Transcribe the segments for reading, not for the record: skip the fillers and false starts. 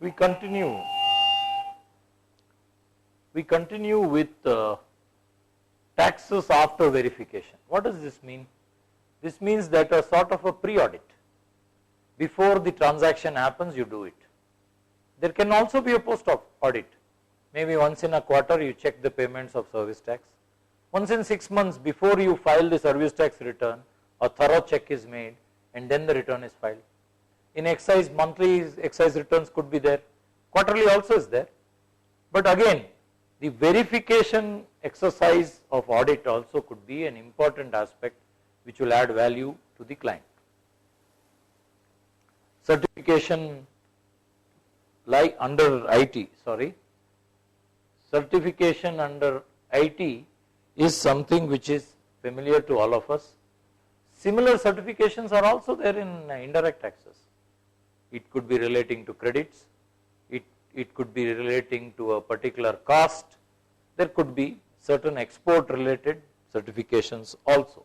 We continue with taxes after verification. What does this mean? This means that a sort of a pre-audit. Before the transaction happens, you do it. There can also be a post-audit. Maybe once in a quarter you check the payments of service tax. Once in 6 months before you file the service tax return, a thorough check is made and then the return is filed. In excise, monthly excise returns could be there. Quarterly also is there. But again, the verification exercise of audit also could be an important aspect which will add value to the client. Certification like under IT, certification under IT is something which is familiar to all of us. Similar certifications are also there in indirect taxes. It could be relating to credits, it could be relating to a particular cost, there could be certain export related certifications also.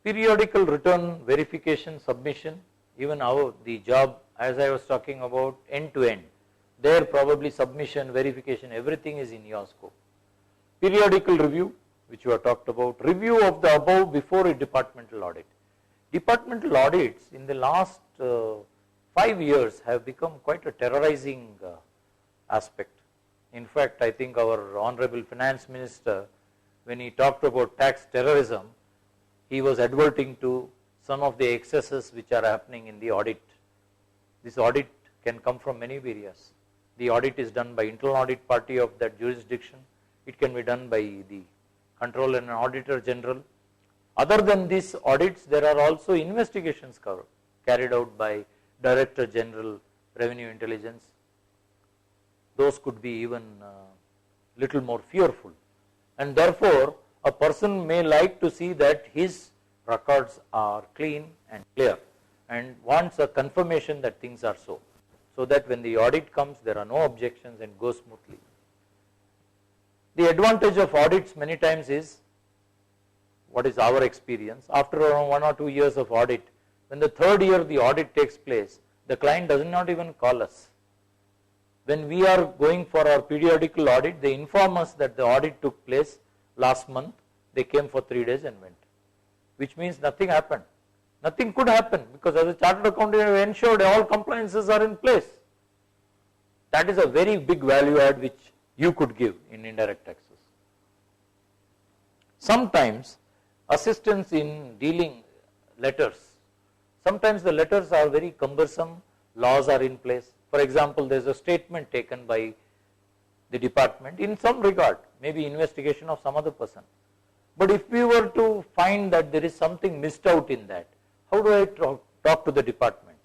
Periodical return verification submission, even the job as I was talking about end to end, there probably submission, verification, everything is in your scope. Periodical review, which you have talked about, review of the above before a departmental audit. Departmental audits in the last 5 years have become quite a terrorizing aspect. In fact, I think our Honorable Finance Minister, when he talked about tax terrorism, he was adverting to some of the excesses which are happening in the audit. This audit can come from many areas. The audit is done by internal audit party of that jurisdiction. It can be done by the Controller and Auditor General. Other than these audits, there are also investigations carried out by Director General Revenue Intelligence. Those could be even little more fearful, and therefore a person may like to see that his records are clean and clear and wants a confirmation that things are so that when the audit comes there are no objections and goes smoothly. The advantage of audits many times is, what is our experience, after around 1 or 2 years of audit, when the third year the audit takes place, the client does not even call us. When we are going for our periodical audit, they inform us that the audit took place last month, they came for 3 days and went, which means nothing happened. Nothing could happen because as a chartered accountant you have ensured all compliances are in place. That is a very big value add which you could give in indirect taxes. Sometimes assistance in dealing letters, sometimes the letters are very cumbersome, laws are in place. For example, there is a statement taken by the department in some regard, maybe investigation of some other person. But if we were to find that there is something missed out in that, how do I talk to the department?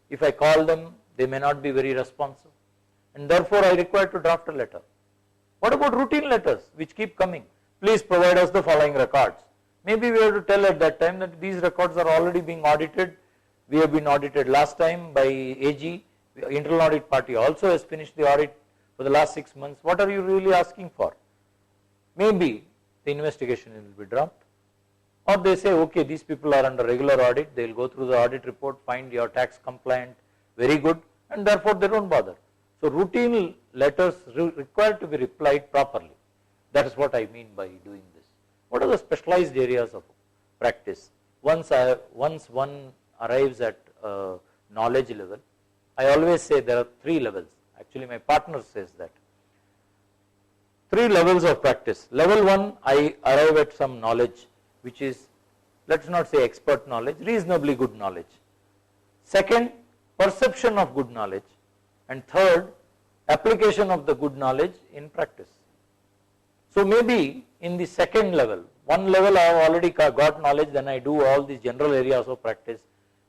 If I call them, they may not be very responsive, and therefore I require to draft a letter. What about routine letters which keep coming? Please provide us the following records. Maybe we have to tell at that time that these records are already being audited. We have been audited last time by AG. Internal audit party also has finished the audit for the last 6 months. What are you really asking for? Maybe the investigation will be dropped, or they say, okay, these people are under regular audit, they will go through the audit report, find your tax compliant, very good, and therefore they don't bother. So routine letters require to be replied properly. That is what I mean by doing this. What are the specialized areas of practice? Once one arrives at knowledge level, I always say there are 3 levels. Actually, my partner says that. 3 levels of practice. Level 1, I arrive at some knowledge which is, let us not say expert knowledge, reasonably good knowledge. Second, perception of good knowledge. And third, application of the good knowledge in practice. So maybe in the second level, one level I have already got knowledge, then I do all these general areas of practice.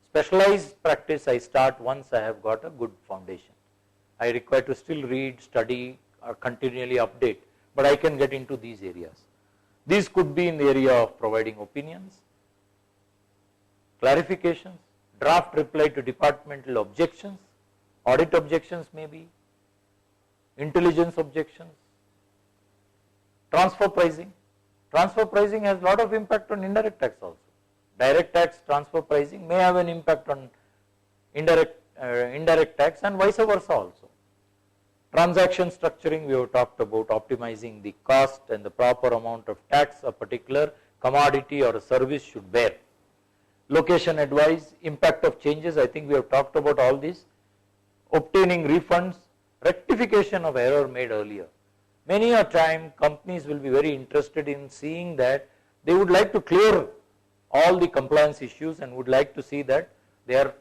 Specialized practice I start once I have got a good foundation. I require to still read, study, or continually update, but I can get into these areas. These could be in the area of providing opinions, clarifications, draft reply to departmental objections, audit objections maybe, intelligence objections, transfer pricing. Transfer pricing has a lot of impact on indirect tax also. Direct tax transfer pricing may have an impact on indirect indirect tax and vice versa also. Transaction structuring we have talked about, optimizing the cost and the proper amount of tax a particular commodity or a service should bear. Location advice, impact of changes, I think we have talked about all this. Obtaining refunds, rectification of error made earlier. Many a time companies will be very interested in seeing that they would like to clear all the compliance issues and would like to see that they are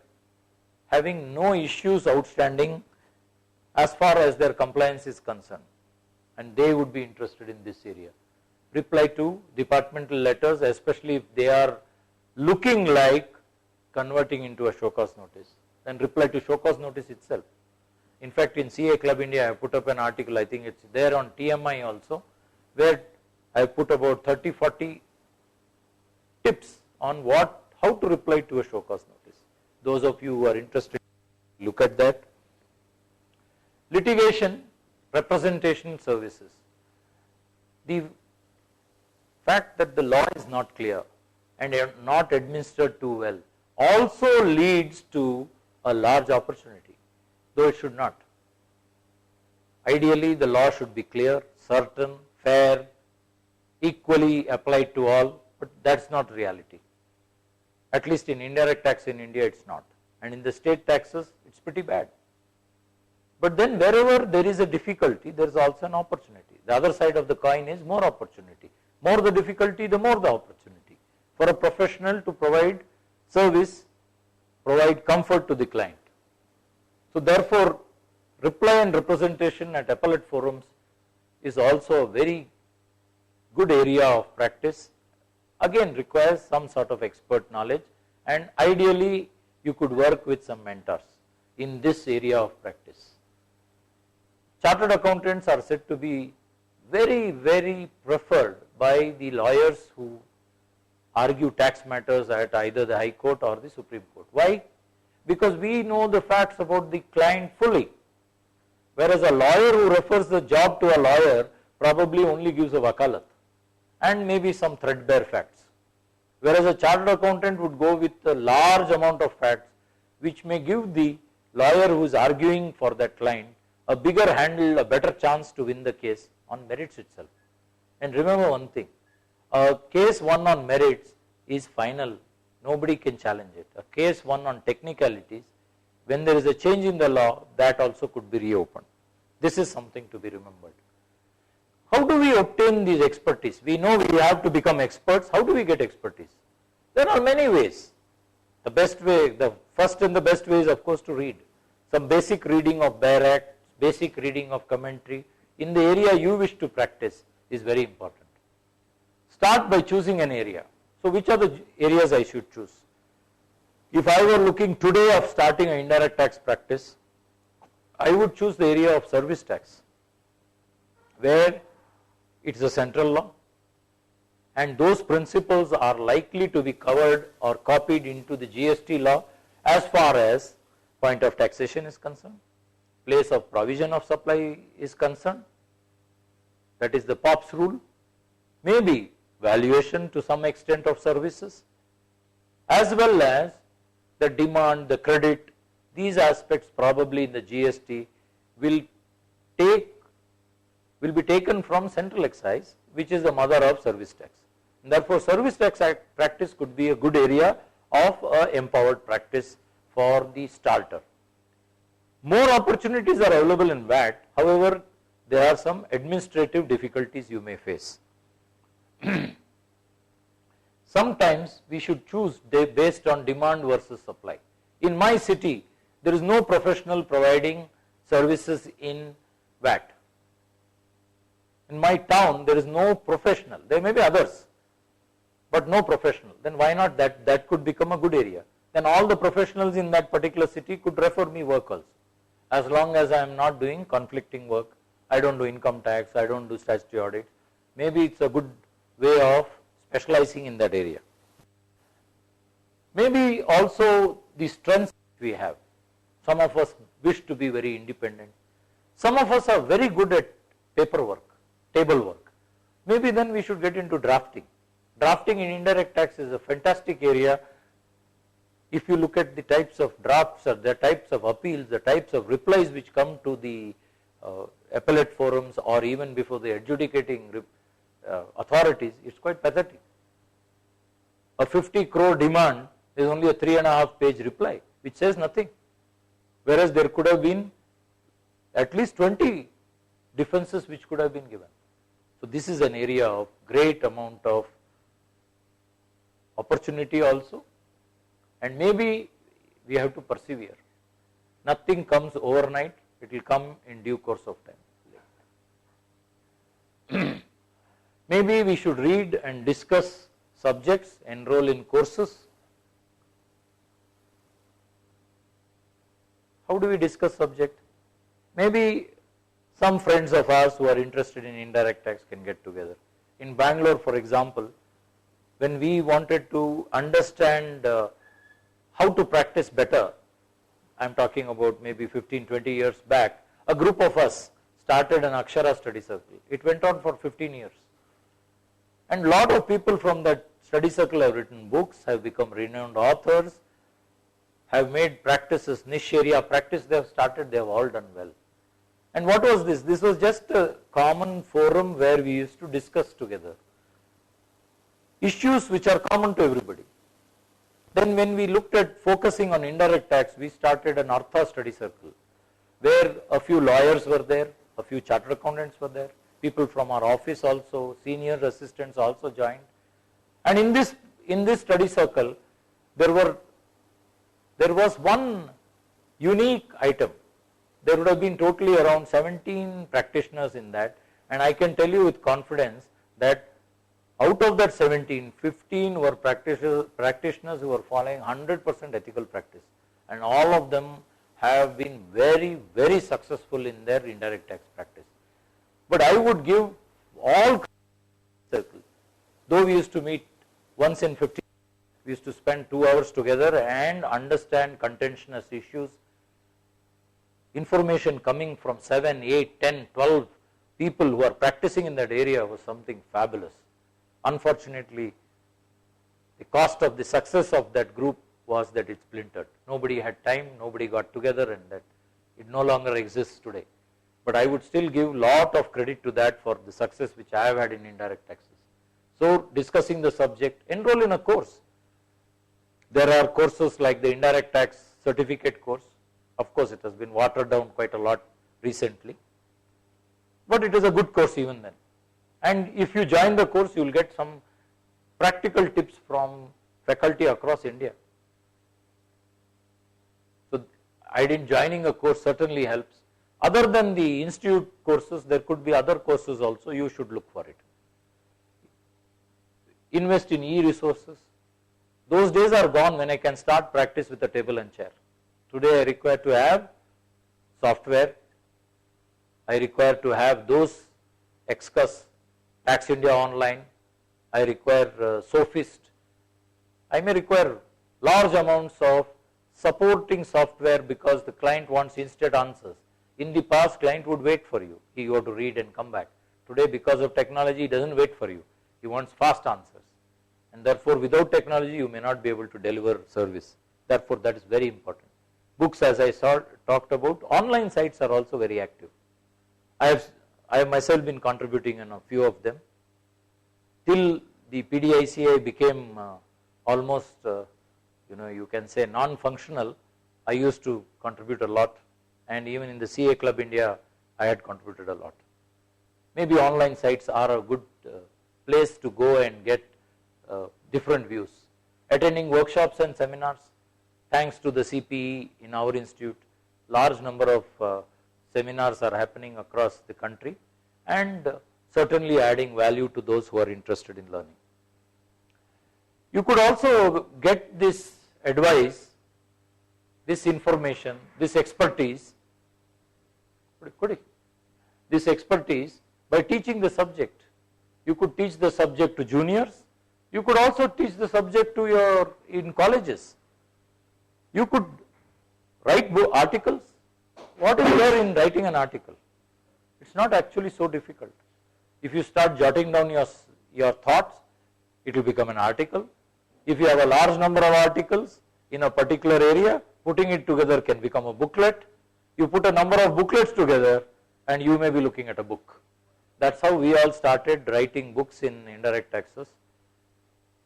having no issues outstanding as far as their compliance is concerned, and they would be interested in this area. Reply to departmental letters, especially if they are looking like converting into a show cause notice, then reply to show cause notice itself. In fact, in CA Club India I have put up an article, I think it's there on TMI also, where I have put about 30-40 tips on how to reply to a show cause notice. Those of you who are interested, look at that. Litigation, representation services. The fact that the law is not clear and not administered too well also leads to a large opportunity, though it should not. Ideally, the law should be clear, certain, fair, equally applied to all, but that's not reality. At least in indirect tax in India, it's not. And in the state taxes, it's pretty bad. But then wherever there is a difficulty, there is also an opportunity. The other side of the coin is more opportunity. More the difficulty, the more the opportunity. For a professional to provide service, provide comfort to the client. So therefore, reply and representation at appellate forums is also a very good area of practice. Again, requires some sort of expert knowledge, and ideally you could work with some mentors in this area of practice. Chartered accountants are said to be very, very preferred by the lawyers who argue tax matters at either the High Court or the Supreme Court. Why? Because we know the facts about the client fully, whereas a lawyer who refers the job to a lawyer probably only gives a wakalat and maybe some threadbare facts, whereas a chartered accountant would go with a large amount of facts which may give the lawyer who is arguing for that client a bigger handle, a better chance to win the case on merits itself. And remember one thing, a case won on merits is final, nobody can challenge it. A case won on technicalities, when there is a change in the law, that also could be reopened. This is something to be remembered. How do we obtain these expertise? We know we have to become experts. How do we get expertise? There are many ways. The best way, the first and the best way is of course to read. Some basic reading of Baer Act, basic reading of commentary in the area you wish to practice is very important. Start by choosing an area. So which are the areas I should choose? If I were looking today of starting an indirect tax practice, I would choose the area of service tax, where it's a central law and those principles are likely to be covered or copied into the GST law as far as point of taxation is concerned, place of provision of supply is concerned, that is the POPS rule, maybe valuation to some extent of services, as well as the demand, the credit, these aspects probably in the GST will be taken from central excise, which is the mother of service tax. And therefore, service tax practice could be a good area of empowered practice for the starter. More opportunities are available in VAT, however, there are some administrative difficulties you may face. Sometimes we should choose based on demand versus supply. In my city, there is no professional providing services in VAT. In my town, there is no professional. There may be others, but no professional. Then why not that could become a good area. Then all the professionals in that particular city could refer me work also. As long as I am not doing conflicting work, I don't do income tax, I don't do statutory audit, maybe it's a good way of specializing in that area. Maybe also the strengths we have. Some of us wish to be very independent. Some of us are very good at paperwork, table work. Maybe then we should get into drafting. Drafting in indirect tax is a fantastic area if you look at the types of drafts or the types of appeals, the types of replies which come to the appellate forums or even before the adjudicating authorities, it's quite pathetic. A 50 crore demand is only a 3.5 page reply, which says nothing, whereas there could have been at least 20 defenses which could have been given. So this is an area of great amount of opportunity also, and maybe we have to persevere. Nothing comes overnight, it will come in due course of time. Maybe we should read and discuss subjects, enroll in courses. How do we discuss subject? Maybe some friends of ours who are interested in indirect tax can get together. In Bangalore, for example, when we wanted to understand how to practice better, I am talking about maybe 15-20 years back, a group of us started an Akshara study circle. It went on for 15 years. And a lot of people from that study circle have written books, have become renowned authors, have made practices, niche area practice they have started, they have all done well. And what was this? This was just a common forum where we used to discuss together issues which are common to everybody. Then when we looked at focusing on indirect tax, we started an Artha study circle where a few lawyers were there, a few chartered accountants were there, people from our office also, senior assistants also joined. And in this study circle, there was one unique item. There would have been totally around 17 practitioners in that, and I can tell you with confidence that out of that 17, 15 were practitioners who were following 100% ethical practice, and all of them have been very, very successful in their indirect tax practice. But I would give all circles, though we used to meet once in 15, we used to spend 2 hours together and understand contentious issues. Information coming from 7, 8, 10, 12 people who are practicing in that area was something fabulous. Unfortunately, the cost of the success of that group was that it splintered. Nobody had time, nobody got together, and that it no longer exists today. But I would still give lot of credit to that for the success which I have had in indirect taxes. So discussing the subject, enroll in a course. There are courses like the indirect tax certificate course. Of course, it has been watered down quite a lot recently, but it is a good course even then. And if you join the course, you will get some practical tips from faculty across India. So joining a course certainly helps. Other than the institute courses, there could be other courses also, you should look for it. Invest in e-resources. Those days are gone when I can start practice with a table and chair. Today I require to have software, I require to have those Excus, Tax India Online, I require Sophist, I may require large amounts of supporting software because the client wants instant answers. In the past, client would wait for you, he got to read and come back. Today, because of technology, he doesn't wait for you, he wants fast answers, and therefore without technology you may not be able to deliver service. Therefore, that is very important. Books, as I talked about, online sites are also very active. I have myself been contributing in a few of them. Till the PDICI became almost, you can say non-functional, I used to contribute a lot, and even in the CA Club India, I had contributed a lot. Maybe online sites are a good place to go and get different views. Attending workshops and seminars. Thanks to the CPE in our institute, large number of seminars are happening across the country, and certainly adding value to those who are interested in learning. You could also get this advice, this information, this expertise by teaching the subject. You could teach the subject to juniors, you could also teach the subject to in colleges. You could write articles. What is there in writing an article? It's not actually so difficult. If you start jotting down your thoughts, it will become an article. If you have a large number of articles, in a particular area, putting it together can become a booklet. You put a number of booklets together and you may be looking at a book. That's how we all started writing books in indirect taxes.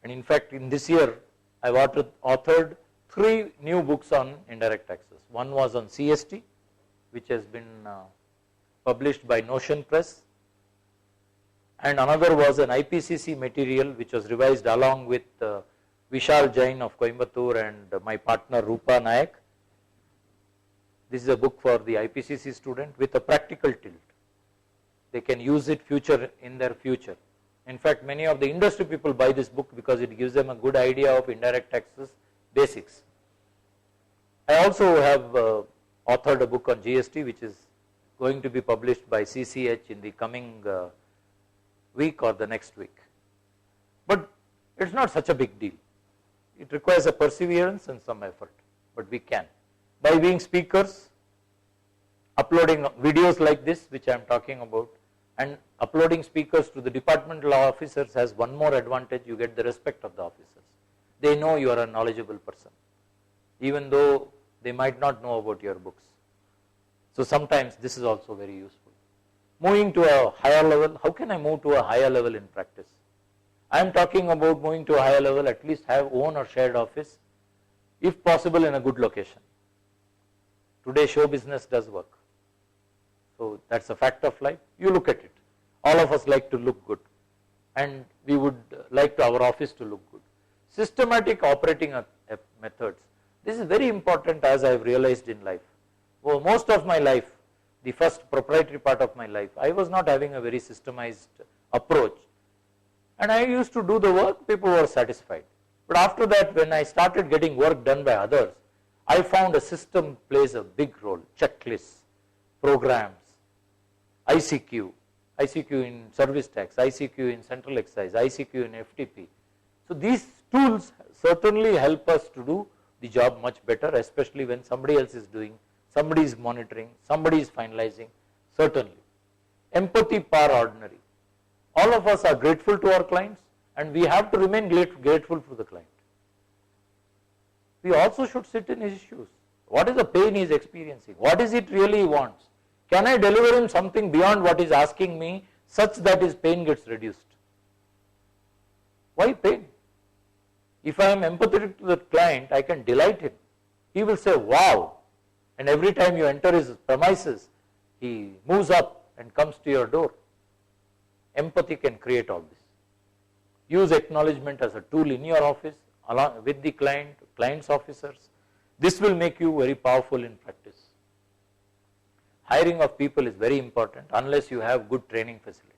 And in fact, in this year, I've authored 3 new books on indirect taxes. One was on CST, which has been published by Notion Press, and another was an IPCC material which was revised along with Vishal Jain of Coimbatore and my partner Rupa Nayak. This is a book for the IPCC student with a practical tilt. They can use it in their future. In fact, many of the industry people buy this book because it gives them a good idea of indirect taxes basics. I also have authored a book on GST which is going to be published by CCH in the coming week or the next week. But it's not such a big deal. It requires a perseverance and some effort, but we can. By being speakers, uploading videos like this which I am talking about, and uploading speakers to the departmental officers has one more advantage: you get the respect of the officers. They know you are a knowledgeable person, even though they might not know about your books. So sometimes this is also very useful. Moving to a higher level, how can I move to a higher level in practice? I am talking about moving to a higher level, at least have own or shared office, if possible in a good location. Today show business does work. So that's a fact of life. You look at it. All of us like to look good, and we would like our office to look good. Systematic operating methods. This is very important, as I have realized in life. For most of my life, the first proprietary part of my life, I was not having a very systemized approach. And I used to do the work, people were satisfied. But after that, when I started getting work done by others, I found a system plays a big role. Checklists, programs, ICQ in service tax, ICQ in central excise, ICQ in FTP. So these tools certainly help us to do the job much better, especially when somebody else is doing, somebody is monitoring, somebody is finalizing, certainly. Empathy par ordinary. All of us are grateful to our clients, and we have to remain grateful to the client. We also should sit in his shoes. What is the pain he is experiencing? What is it really he wants? Can I deliver him something beyond what he is asking me such that his pain gets reduced? Why pain? If I am empathetic to the client, I can delight him. He will say, wow. And every time you enter his premises, he moves up and comes to your door. Empathy can create all this. Use acknowledgement as a tool in your office along with the client's officers. This will make you very powerful in practice. Hiring of people is very important unless you have good training facility.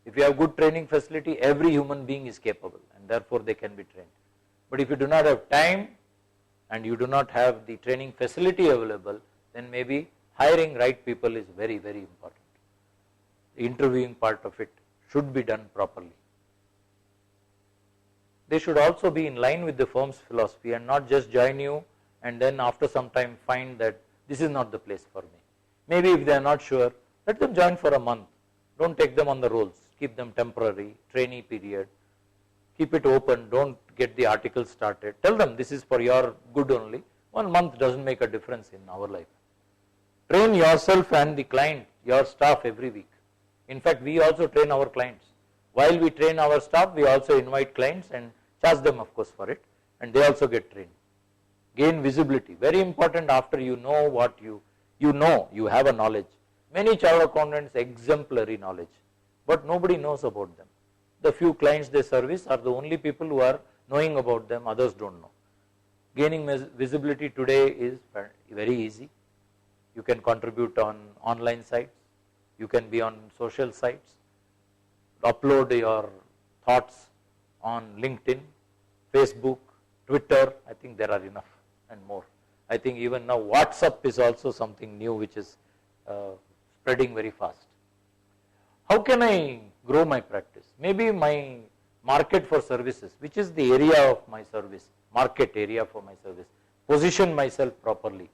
If you have good training facility, every human being is capable and therefore they can be trained. But if you do not have time and you do not have the training facility available, then maybe hiring right people is very, very important. The interviewing part of it should be done properly. They should also be in line with the firm's philosophy and not just join you and then after some time find that this is not the place for me. Maybe if they are not sure, let them join for a month. Don't take them on the rolls. Keep them temporary, trainee period. Keep it open. Don't get the article started. Tell them this is for your good only. 1 month doesn't make a difference in our life. Train yourself and the client, your staff every week. In fact, we also train our clients. While we train our staff, we also invite clients and charge them of course for it, and they also get trained. Gain visibility. Very important after you know what you know, you have a knowledge. Many chartered accountants exemplary knowledge, but nobody knows about them. The few clients they service are the only people who are knowing about them, others don't know. Gaining visibility today is very easy. You can contribute on online sites, you can be on social sites, upload your thoughts on LinkedIn, Facebook, Twitter. I think there are enough and more. I think even now WhatsApp is also something new which is spreading very fast. How can I grow my practice? Maybe my market for services, which is the area of my service, market area for my service, position myself properly.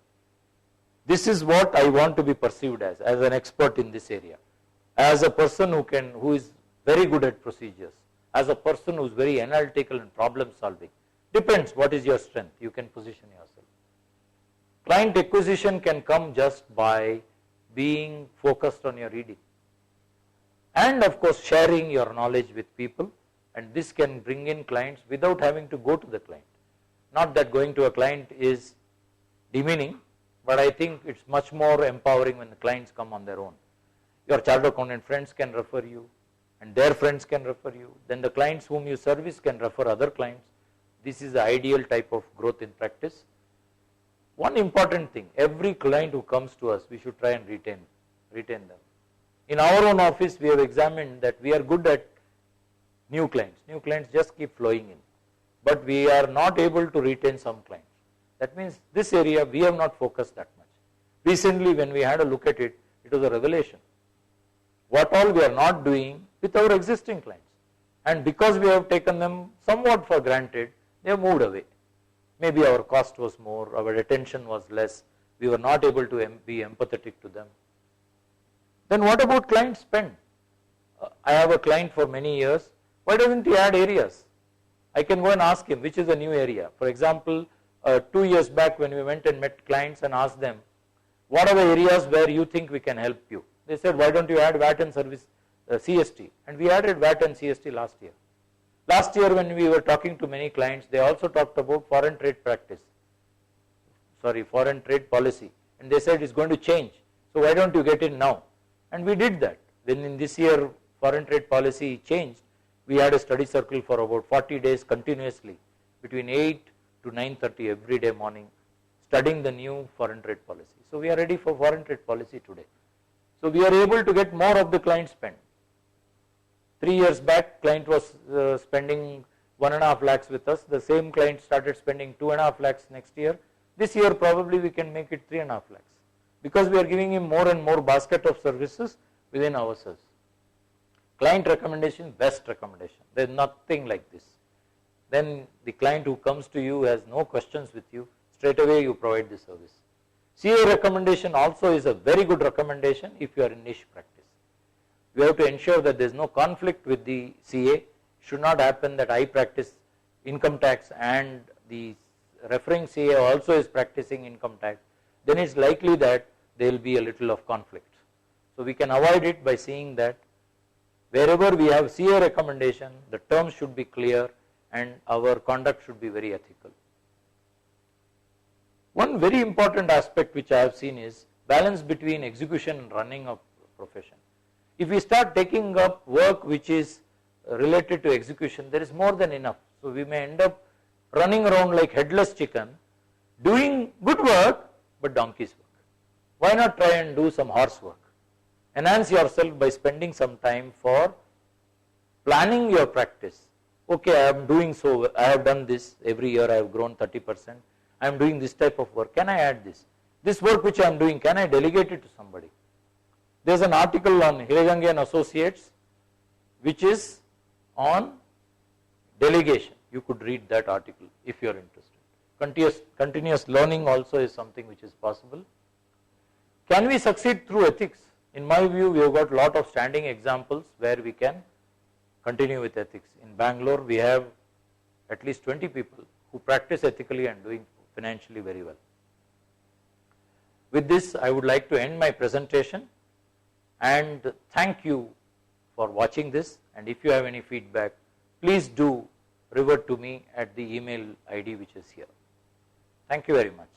This is what I want to be perceived as an expert in this area, as a person who is very good at procedures, as a person who is very analytical and problem solving. Depends what is your strength, you can position yourself. Client acquisition can come just by being focused on your reading. And of course sharing your knowledge with people, and this can bring in clients without having to go to the client. Not that going to a client is demeaning, but I think it's much more empowering when the clients come on their own. Your chartered accountant friends can refer you, and their friends can refer you. Then the clients whom you service can refer other clients. This is the ideal type of growth in practice. One important thing, every client who comes to us, we should try and retain them. In our own office, we have examined that we are good at new clients. New clients just keep flowing in, but we are not able to retain some clients. That means this area we have not focused that much. Recently when we had a look at it, it was a revelation. What all we are not doing with our existing clients, and because we have taken them somewhat for granted, they have moved away. Maybe our cost was more, our attention was less, we were not able to be empathetic to them. Then what about client spend? I have a client for many years, why doesn't he add areas? I can go and ask him which is a new area. For example, 2 years back when we went and met clients and asked them, what are the areas where you think we can help you? They said, why don't you add VAT and service CST? And we added VAT and CST last year. Last year when we were talking to many clients, they also talked about foreign trade policy, and they said it's going to change. So why don't you get in now? And we did that. When in this year foreign trade policy changed, we had a study circle for about 40 days continuously between 8 to 9:30 every day morning, studying the new foreign trade policy. So we are ready for foreign trade policy today. So we are able to get more of the client spend. 3 years back, client was spending 1.5 lakhs with us. The same client started spending 2.5 lakhs next year. This year probably we can make it 3.5 lakhs because we are giving him more and more basket of services within ourselves. Client recommendation, best recommendation. There is nothing like this. Then the client who comes to you has no questions with you, straight away you provide the service. CA recommendation also is a very good recommendation if you are in niche practice. You have to ensure that there is no conflict with the CA. It should not happen that I practice income tax and the referring CA also is practicing income tax. Then it's likely that there will be a little of conflict. So we can avoid it by seeing that wherever we have CA recommendation, the terms should be clear and our conduct should be very ethical. One very important aspect which I have seen is balance between execution and running of profession. If we start taking up work which is related to execution, there is more than enough. So we may end up running around like headless chicken, doing good work but donkey's work. Why not try and do some horse work? Enhance yourself by spending some time for planning your practice. Okay, I am doing so, I have done this, every year I have grown 30%, I am doing this type of work, can I add this? This work which I am doing, can I delegate it to somebody? There is an article on Hiragange and Associates which is on delegation. You could read that article if you are interested. Continuous learning also is something which is possible. Can we succeed through ethics? In my view, we have got a lot of standing examples where we can continue with ethics. In Bangalore, we have at least 20 people who practice ethically and doing financially very well. With this, I would like to end my presentation and thank you for watching this, and if you have any feedback, please do revert to me at the email ID which is here. Thank you very much.